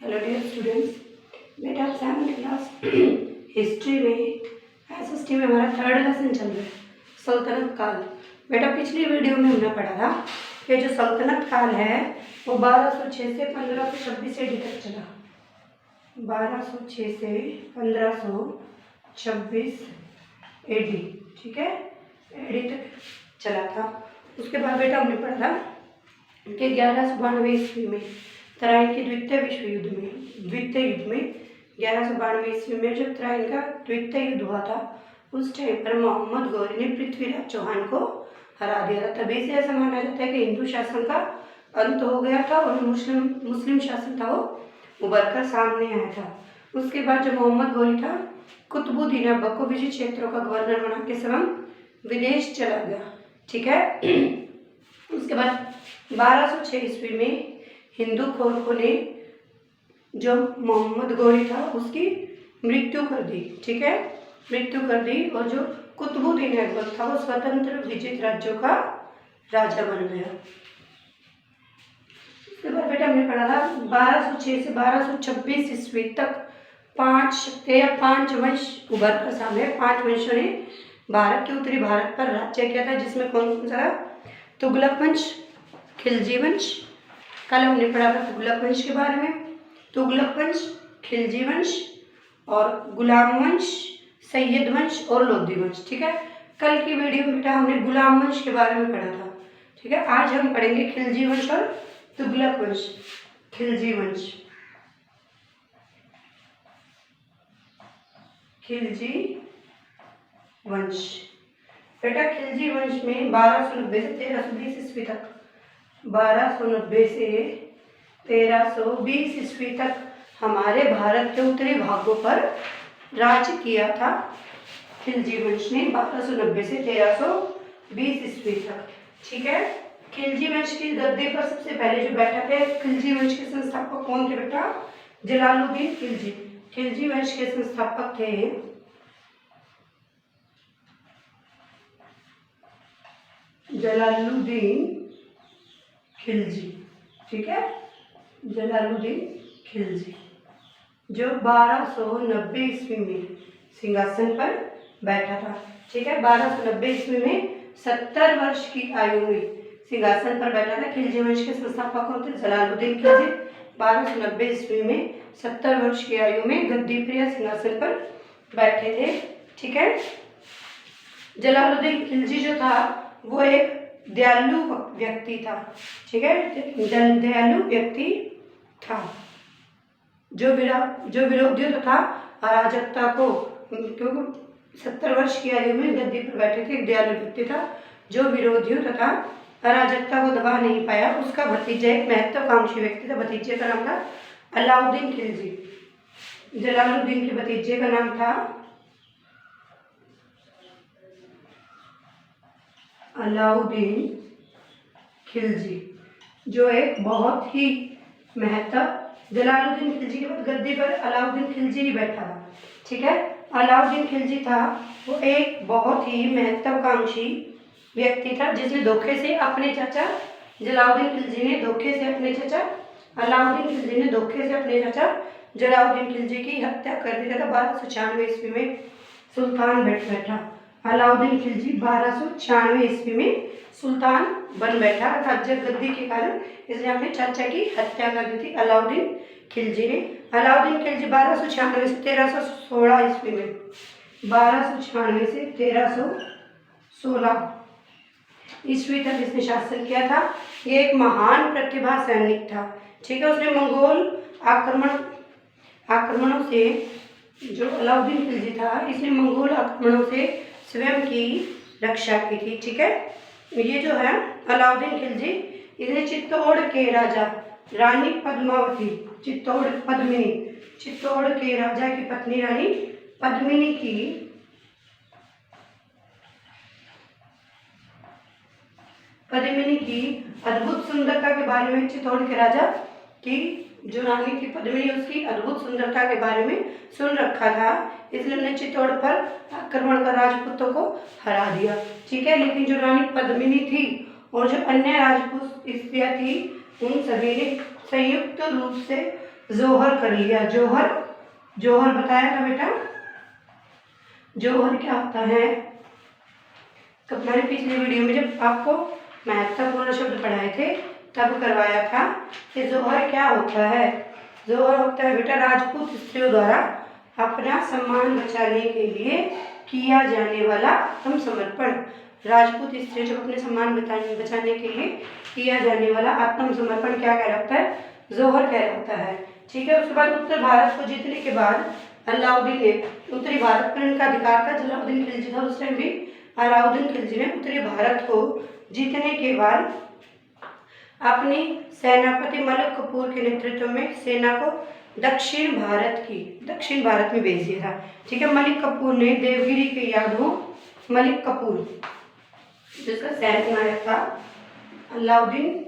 Hello dear students, बेटा 7th class history में SST में हमारा 3rd लेसन चल रहा है सल्तनत काल। बेटा पिछली वीडियो में हमने पढ़ा था कि जो सल्तनत काल है वो 1206 से 1526 एडी तक चला। 1206 से 1526 एडी, ठीक है, एडी तक चला था। उसके बाद बेटा हमने पढ़ा था कि 1192 ईस्वी में तराइन के द्वितीय युद्ध में 1192 ईस्वी में जब तराइन का द्वितीय युद्ध हुआ था उस टाइम पर मोहम्मद गौरी ने पृथ्वीराज चौहान को हरा दिया था। तभी से ऐसा माना जाता है कि हिंदू शासन का अंत हो गया था और मुस्लिम शासन था वो उभर कर सामने आया था। उसके बाद जब मोहम्मद गौरी था कुतुबुद्दीन ऐबक को विजय क्षेत्रों का गवर्नर बना के स्वयं विदेश चला गया, ठीक है। उसके बाद 1206 ईस्वी में हिंदू खोरखों ने जो मोहम्मद गौरी था उसकी मृत्यु कर दी, ठीक है, मृत्यु कर दी। और जो कुतुबुद्दीन ऐबक था वो स्वतंत्र विजित राज्यों का राजा बन गया। उसके बाद बेटा हमने पढ़ा था 1206 से 1226 ईस्वी तक 5 वंश उभर कर सामने। 5 वंशों ने भारत के उत्तरी भारत पर राज्य किया था, जिसमें कौन कौन सा? तुगलक वंश, खिलजी वंश, कल हमने पढ़ा था तुगलक वंश के बारे में। तुगलक वंश, खिलजी वंश और गुलाम वंश, सैयद वंश और लोधी वंश, ठीक है। कल की वीडियो में बेटा हमने गुलाम वंश के बारे में पढ़ा था, ठीक है। आज हम पढ़ेंगे खिलजी वंश और तुगलक वंश। खिलजी वंश, खिलजी वंश बेटा खिलजी वंश में 1290 से 1320 ईस्वी तक 1290 से 1320 ईस्वी तक हमारे भारत के उत्तरी भागों पर राज किया था खिलजी वंश ने। 1290 से 1320 ईस्वी तक, ठीक है। खिलजी वंश की गद्दी पर सबसे पहले जो बैठा थे खिलजी वंश के संस्थापक कौन थे बेटा? जलालुद्दीन खिलजी। खिलजी वंश के संस्थापक थे जलालुद्दीन खिलजी, ठीक है, जलालुद्दीन खिलजी, जो 1290 ईस्वी में सिंहासन पर बैठा था, ठीक है। 1290 ईस्वी में 70 वर्ष की आयु में सिंहासन पर बैठा था। खिलजी वंश के संस्थापक कौन थे? जलालुद्दीन खिलजी। 1290 ईस्वी में 70 वर्ष की आयु में गद्दी पर या सिंहासन पर बैठे थे, ठीक है। जलालुद्दीन खिलजी जो था वो एक दयालु व्यक्ति था, ठीक है, दयालु व्यक्ति था जो विरोधियों तथा अराजकता को, क्योंकि 70 वर्ष की आयु में गद्दी पर बैठे थे, एक दयालु व्यक्ति था जो विरोधियों तथा अराजकता को दबा नहीं पाया। उसका भतीजा एक महत्वाकांक्षी व्यक्ति था, भतीजे का नाम था अलाउद्दीन खिलजी। जलालुद्दीन के भतीजे का नाम था अलाउद्दीन खिलजी, जो एक बहुत ही जलालुद्दीन खिलजी के बाद गद्दी पर अलाउद्दीन खिलजी ही बैठा था, ठीक है। अलाउद्दीन खिलजी था वो एक बहुत ही महत्वाकांक्षी व्यक्ति था जिसने धोखे से अपने चाचा अलाउद्दीन खिलजी ने धोखे से अपने चाचा जलालुद्दीन खिलजी की हत्या कर दी था। 1296 ईस्वी में सुल्तान बैठा अलाउद्दीन खिलजी। 1296 ईस्वी में सुल्तान बन बैठा राज्य गद्दी के कारण, इसने अपने चाचा की हत्या कर दी थी अलाउद्दीन खिलजी ने। अलाउद्दीन खिलजी 1296 से 1316 ईस्वी में 1296 से 1316 ईस्वी तक इसने शासन किया था। ये एक महान प्रतिभा सैनिक था, ठीक है। उसने मंगोल आक्रमणों से, जो अलाउद्दीन खिलजी था इसने मंगोल आक्रमणों से स्वयं की रक्षा की थी, ठीक है। ये जो है अलाउद्दीन खिलजी, इसने चित्तौड़ के राजा रानी पद्मावती, चित्तौड़ के राजा की पत्नी रानी पद्मिनी की अद्भुत सुंदरता के बारे में, चित्तौड़ के राजा की जो रानी थी पद्मिनी, उसकी अद्भुत सुंदरता के बारे में सुन रखा था, इसलिए उन्होंने चित्तौड़ पर आक्रमण कर राजपूतों को हरा दिया, ठीक है। लेकिन जो रानी पद्मिनी थी और जो अन्य राजपूत स्त्रियां थी उन सभी ने संयुक्त रूप से जोहर कर लिया। जोहर, जोहर बताया था बेटा। जोहर क्या होता है? तो मैंने पिछली वीडियो में जब आपको महत्वपूर्ण शब्द पढ़ाए थे तब करवाया था कि जोहर क्या होता है। जोहर होता है बेटा राजपूत स्त्रियों द्वारा अपना सम्मान बचाने के लिए किया जाने वाला आत्मसमर्पण। राजपूत स्त्री जब अपने सम्मान बचाने के लिए किया जाने वाला आत्मसमर्पण क्या कहलाता है? जोहर कहलाता है। ठीक है। उसके बाद उत्तर भारत को जीतने के बाद अलाउद्दीन ने, उत्तरी भारत पर इनका अधिकार था, जलाउद्दीन खिलजी था उस टाइम भी, अलाउद्दीन खिलजी ने उत्तरी भारत को जीतने के बाद अपनी सेनापति मलिक कफूर के नेतृत्व में सेना को दक्षिण भारत में भेज दिया था। ठीक है। मलिक कफूर ने देवगिरी के यादवों, मलिक कफूर जिसका सैनिक नायक था अलाउद्दीन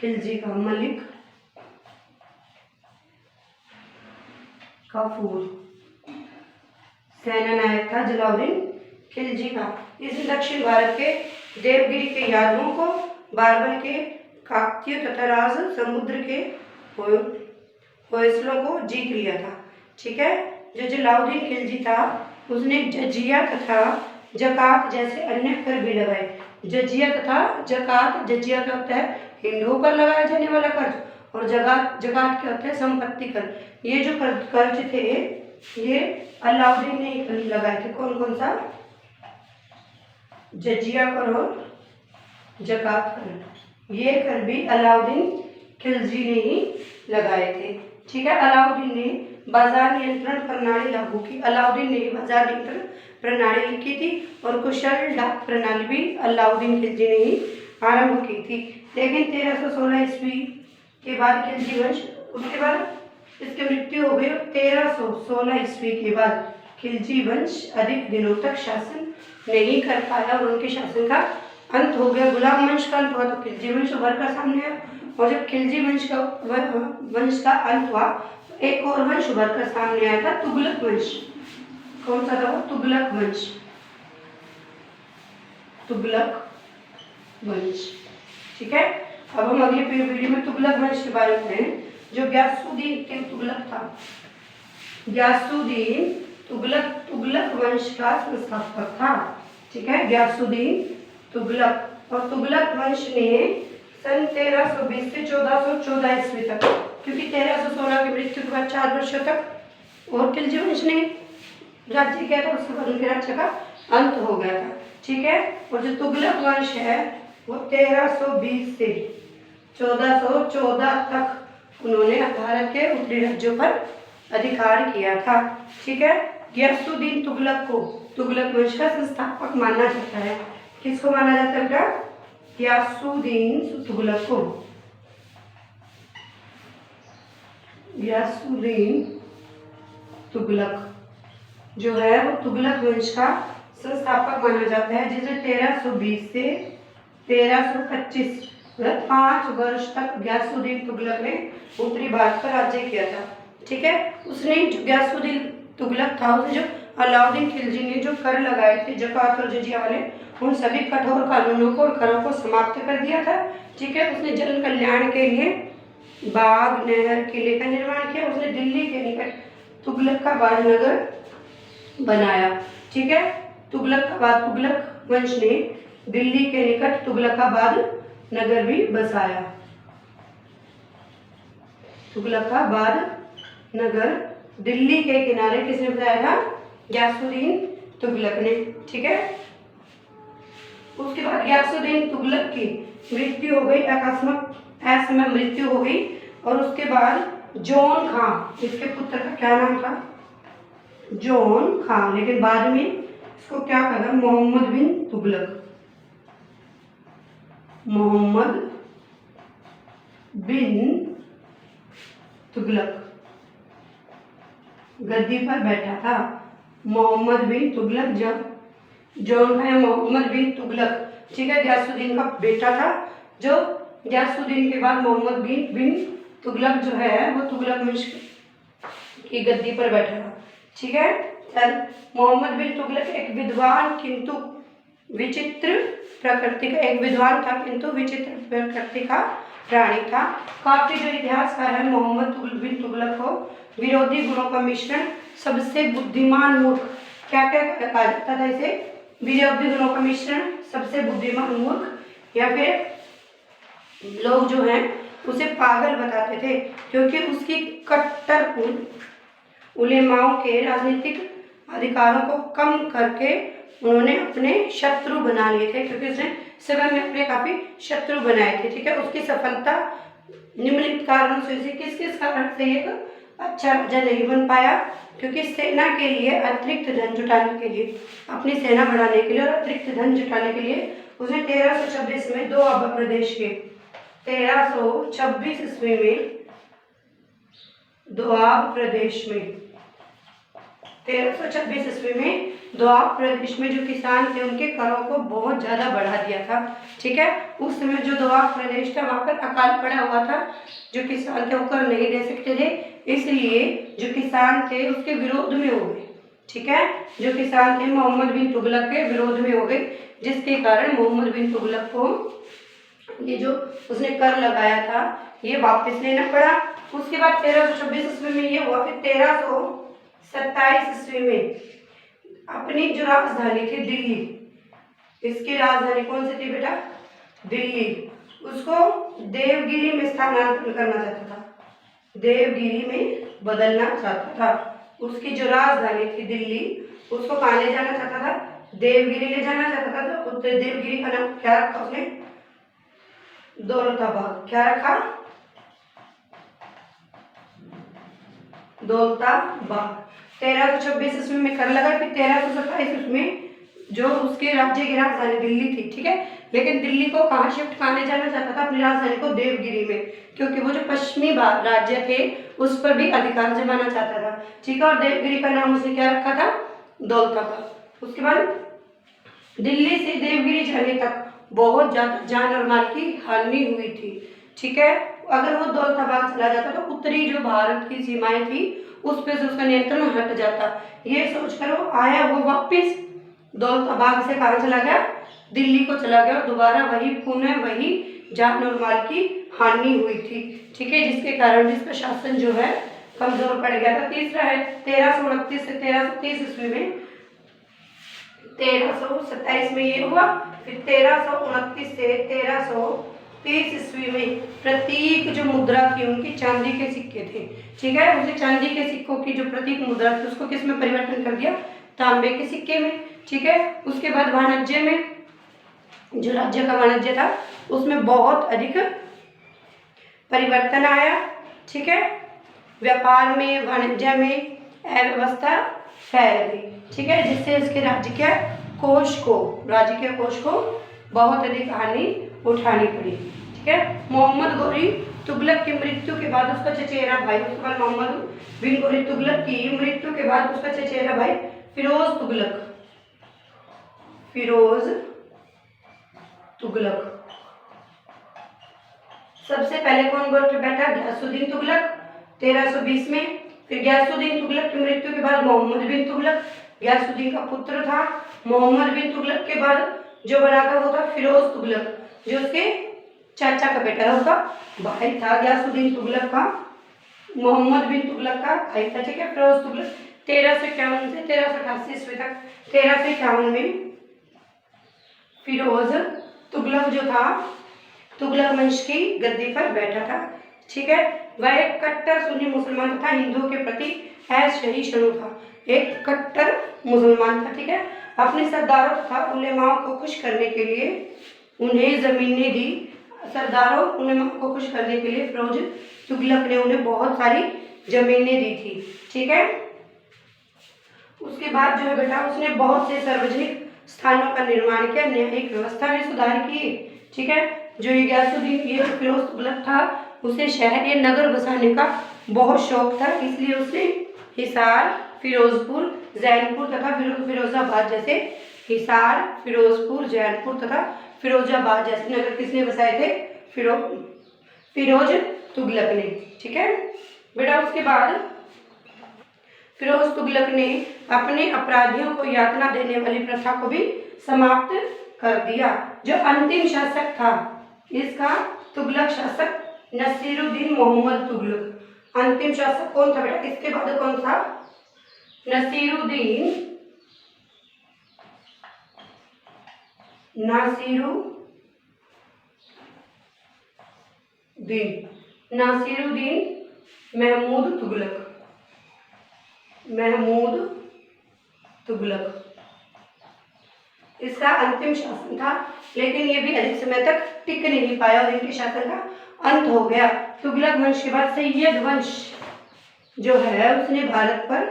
खिलजी का, मलिक कफूर सेना नायक था जलाउद्दीन खिलजी का। इसने दक्षिण भारत के देवगिरी के यादवों को, बारबल के काकतीय तथा राज समुद्र के होयसलों को जीत लिया था। ठीक है। जो जलाउद्दीन खिलजी था उसने जजिया तथा जकात जैसे अन्य कर भी लगाए। जजिया तथा जकात, जजिया क्या होता है? हिंदुओं पर लगाया जाने वाला कर्ज, और जकात क्या होता है? संपत्ति कर। ये जो कर्ज थे ये अलाउद्दीन ने लगाए थे। कौन कौन सा? जजिया कर और जकात कर। ये कर भी अलाउद्दीन खिलजी ने ही लगाए थे। ठीक है। अलाउद्दीन ने बाजार नियंत्रण प्रणाली लागू की। अलाउद्दीन ने बाजार नियंत्रण प्रणाली लिखी थी और कुशल डाक प्रणाली भी अलाउद्दीन खिलजी ने ही आरंभ की थी। लेकिन 1316 ईस्वी के बाद खिलजी वंश, उसके बाद इसकी मृत्यु हो गई। 1316 ईस्वी के बाद खिलजी वंश अधिक दिनों तक शासन नहीं कर पाया और उनके शासन का अंत हो गया। गुलाम वंश का अंत हुआ तो खिलजी वंश उभर कर सामने आया, और जब खिलजी वंश का अंत हुआ तो एक और वंश उभर कर सामने आया था, तुगलक वंश। कौन सा था वो? तुगलक वंश। तुगलक वंश। ठीक है। अब हम अगली वीडियो में तुगलक वंश के बारे में पढ़ें। जो गयासुद्दीन तुगलक था, गयासुद्दीन तुगलक वंश का संस्थापक था। ठीक है। गयासुद्दीन तुगलक, और तुगलक वंश ने सन 1320 से 1414 ईस्वी तक, क्योंकि 1316 की मृत्यु के बाद 4 वर्षों तक और खिलजी वंश ने राज्य किया था, उसके बाद उनके राज्य का अंत हो गया था। ठीक है। और जो तुगलक वंश है वो 1320 से 1414 तक उन्होंने भारत के उत्तरी राज्यों पर अधिकार किया था। ठीक है। गयासुद्दीन तुगलक को तुगलक वंश का संस्थापक माना जाता है। किसको माना जाता है बेटा? गयासुद्दीन तुगलक को। गयासुद्दीन तुगलक जो है वो तुगलक वंश का संस्थापक माना जाता है, जिसे 1320 से 1325 5 वर्ष तक गयासुद्दीन तुगलक ने उत्तरी भारत पर राज्य किया था। ठीक है। उसने जो गयासुद्दीन तुगलक था उसने जो अलाउद्दीन खिलजी ने जो कर लगाए थे जकात और जजिया वाले, उन सभी कठोर कानूनों को और करों को समाप्त कर दिया था। ठीक है। उसने जन कल्याण के लिए बाग, नहर, किले का निर्माण किया। उसने दिल्ली के निकट तुगलकाबाद नगर बनाया। ठीक है। तुगलक वंश ने दिल्ली के निकट तुगलकाबाद नगर भी बसाया। तुगलकाबाद नगर दिल्ली के किनारे किसने बताया था? गयासुद्दीन तुगलक ने। ठीक है। उसके बाद गयासुद्दीन तुगलक की मृत्यु हो गई, असमय मृत्यु हो गई, और उसके बाद जॉन खां, इसके पुत्र का क्या नाम था? जॉन खां। लेकिन बाद में इसको क्या कहा? मोहम्मद बिन तुगलक। मोहम्मद बिन तुगलक गद्दी पर बैठा था। मोहम्मद बिन तुगलक, जब जॉन खां मोहम्मद बिन तुगलक, ठीक है, गयासुद्दीन का बेटा था, जो गयासुद्दीन के बाद मोहम्मद बिन तुगलक जो है वो तुगलक वंश की गद्दी पर बैठा था। ठीक है। मोहम्मद बिन तुगलक एक विद्वान किंतु विचित्र प्रकृति का, एक विद्वान था किंतु विचित्र प्रकृति का प्राणी था। काफी जो इतिहासकार है मोहम्मद बिन तुगलक को विरोधी गुणों का मिश्रण, सबसे बुद्धिमान मूर्ख, क्या क्या कहा जाता था इसे, विरोधी गुणों का मिश्रण, सबसे बुद्धिमान मूर्ख, या फिर लोग जो हैं उसे पागल बताते थे क्योंकि उसकी कट्टर उलेमाओं के राजनीतिक अधिकारों को कम करके उन्होंने अपने शत्रु बना लिए थे, क्योंकि उसने समय में अपने काफी शत्रु बनाए थे। ठीक है, उसकी सफलता निम्नलिखित कारणों से, किस किस कारण से एक अच्छा राजा नहीं बन पाया, क्योंकि सेना के लिए अतिरिक्त धन जुटाने के लिए, अपनी सेना बढ़ाने के लिए और अतिरिक्त धन जुटाने के लिए उसने 1326 में दोआब प्रदेश के 1326 ईस्वी में दोआब प्रदेश में 1326 ईस्वी में दोआब प्रदेश में जो किसान थे उनके करों को बहुत ज़्यादा बढ़ा दिया था। ठीक है, उस समय जो दोआब प्रदेश था वहाँ पर अकाल पड़ा हुआ था, जो किसान थे वो कर नहीं दे सकते थे, इसलिए जो किसान थे उसके विरोध में हो गए। ठीक है, जो किसान थे मोहम्मद बिन तुगलक के विरोध में हो गए, जिसके कारण मोहम्मद बिन तुगलक को ये जो उसने कर लगाया था ये वापस लेना पड़ा। उसके बाद 1326 ईस्वी में ये हुआ, फिर 1327 ईस्वी में अपनी जो राजधानी थी दिल्ली, इसकी राजधानी कौन सी थी बेटा, दिल्ली, उसको देवगिरी में स्थानांतरण करना चाहता था, देवगिरी में बदलना चाहता था। उसकी जो राजधानी थी दिल्ली उसको कहाँ ले जाना चाहता था, देवगिरी ले जाना चाहता था। तो देवगिरी का नाम क्या रखा उसने, दौलताबाद, क्या रखा, दौलताबाद। 1326 ईस्वी में कर लगा, फिर 1327 ईस्वी में जो उसके राज्य की राजधानी दिल्ली थी। ठीक है, लेकिन दिल्ली को कहाँ शिफ्ट करने जाना चाहता था, अपनी राजधानी को देवगिरी में, क्योंकि वो जो पश्चिमी राज्य थे उस पर भी अधिकार जमाना चाहता था। ठीक है, और देवगिरी का नाम उसने क्या रखा था, दौलताबाद। उसके बाद दिल्ली से देवगिरी जाने तक बहुत ज्यादा जान और माल की हानि हुई थी। ठीक है, अगर वो दौलताबाद चला जाता तो उत्तरी जो भारत की सीमाएं थी उस पर से उसका नियंत्रण हट जाता। ये सोचकर वो आया, वो वापिस दौलताबाद से कहाँ चला गया, दिल्ली को चला गया, और दोबारा वही पुनः वही जान और माल की हानि हुई थी। ठीक है, जिसके कारण जिसका शासन जो है कमजोर पड़ गया था। तीसरा है 1329 से 1330 ईस्वी में, 1327 में ये हुआ, फिर 1329 से 1330 ईस्वी में प्रतीक जो मुद्रा थी उनकी चांदी के सिक्के थे। ठीक है, उसे चांदी के सिक्कों की जो प्रतीक मुद्रा थी उसको किस में परिवर्तन कर दिया, तांबे के सिक्के में। ठीक है, उसके बाद वाणिज्य में, जो राज्य का वाणिज्य था उसमें बहुत अधिक परिवर्तन आया। ठीक है, व्यापार में, वाणिज्य में अव्यवस्था फैल गई। ठीक है, जिससे उसके राज्य के कोष को बहुत अधिक हानि उठानी पड़ी। ठीक है, मोहम्मद गोरी तुगलक की मृत्यु के बाद उसका चचेरा भाई, उसके बाद मोहम्मद बिन गोरी तुगलक की मृत्यु के बाद उसका चचेरा भाई फिरोज तुगलक सबसे पहले कौन बैठा, गयासुद्दीन तुगलक 1320 में। फिर गयासुद्दीन तुगलक की मृत्यु के बाद मोहम्मद बिन तुगलक, गयासुद्दीन का पुत्र था। मोहम्मद बिन तुगलक के बाद जो बना था वो था फिरोज तुगलक, जो उसके चाचा का बेटा था, उसका भाई था गयासुद्दीन तुगलक का, मोहम्मद बिन तुगलक का भाई था। ठीक है, फिरोज तुगलक 1351 से 1388 ईस्वी तक, 1351 में फिरोज तुगलक जो था तुगलक वंश की गद्दी पर बैठा था। ठीक है, वह एक कट्टर सुन्नी मुसलमान था, हिंदुओं के प्रति असहिष्णु था, एक कट्टर मुसलमान था। ठीक है, अपने सरदारों तथा उलेमाओं को खुश करने के लिए उन्हें जमीनें दी, सरदारों उलेमाओं को खुश करने के लिए फिरोज तुगलक ने उन्हें बहुत सारी जमीनें दी थी। ठीक है, उसके बाद जो है बेटा उसने बहुत से सार्वजनिक स्थानों का निर्माण किया, न्यायिक व्यवस्था में सुधार किए। ठीक है, जो गयासुद्दीन, ये जो फिरोज तुगलक था उसे शहर या नगर बसाने का बहुत शौक था, इसलिए उसने हिसार, फिरोजपुर, जैनपुर तथा फिरोजाबाद जैसे, हिसार, फिरोजपुर, जैनपुर तथा फिरोजाबाद जैसे नगर किसने बसाए थे, फिरोज तुगलक ने। ठीक है बेटा, उसके बाद फिरोज तुगलक ने अपने अपराधियों को यातना देने वाली प्रथा को भी समाप्त कर दिया। जो अंतिम शासक था इसका तुगलक शासक नसीरुद्दीन मोहम्मद तुगलक। अंतिम शासक कौन था बेटा? इसके बाद कौन था? नसीरुद्दीन महमूद तुगलक इसका अंतिम शासन था, लेकिन ये भी अधिक समय तक टिक नहीं पाया और इनके शासन का अंत हो गया। तुगलक वंश के बाद सैयद वंश जो है उसने भारत पर,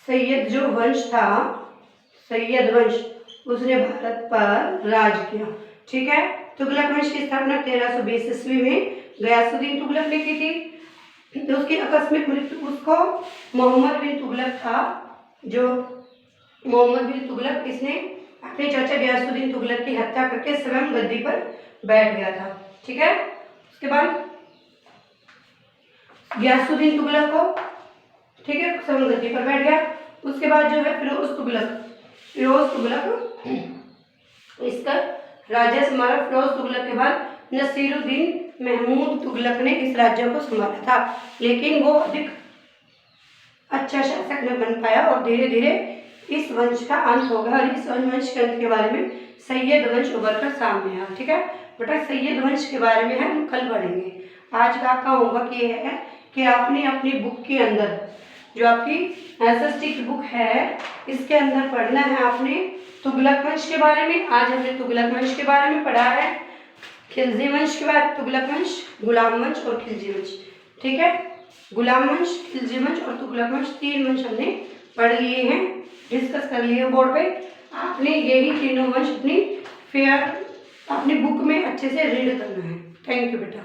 सैयद जो वंश था, सैयद वंश उसने भारत पर राज किया। ठीक है। तुगलक वंश की स्थापना 1320 ईस्वी में गयासुद्दीन तुगलक ने की थी। तो उसकी आकस्मिक मृत्यु, उसको मोहम्मद बिन तुगलक था, जो मोहम्मद बिन तुगलक इसने अपने चाचा गयासुद्दीन तुगलक की हत्या करके स्वयं गद्दी पर बैठ गया था। ठीक है। उसके बाद गयासुद्दीन तुगलक को, ठीक है, स्वयं गद्दी पर बैठ गया। उसके बाद जो है फिरोज तुगलक इसका राजा संभाला। फिरोज तुगलक के बाद नसीरुद्दीन महमूद तुगलक ने इस राज्य को संभाला था, लेकिन वो अधिक अच्छा शासक न बन पाया और धीरे धीरे इस वंश का अंत हो गया। और इस वंश के अंत के बारे में सैयद वंश उभर कर सामने आया। ठीक है बेटा, सैयद वंश के बारे में हम कल पढ़ेंगे। आज का आपका होमवर्क ये है कि आपने अपनी बुक के अंदर, जो आपकी एसएसटी की बुक है, इसके अंदर पढ़ना है आपने तुगलक वंश के बारे में। आज हमने तुगलक वंश के बारे में पढ़ा है, खिलजी वंश के बाद तुगलक वंश, गुलाम वंश और खिलजी वंश। ठीक है, गुलाम वंश, खिलजी वंश और तुगलक वंश, 3 वंश हमने पढ़ लिए हैं, डिस्कस कर लिए बोर्ड पे। आपने यही तीनों वंश अपनी बुक में अच्छे से रीड करना है। थैंक यू बेटा।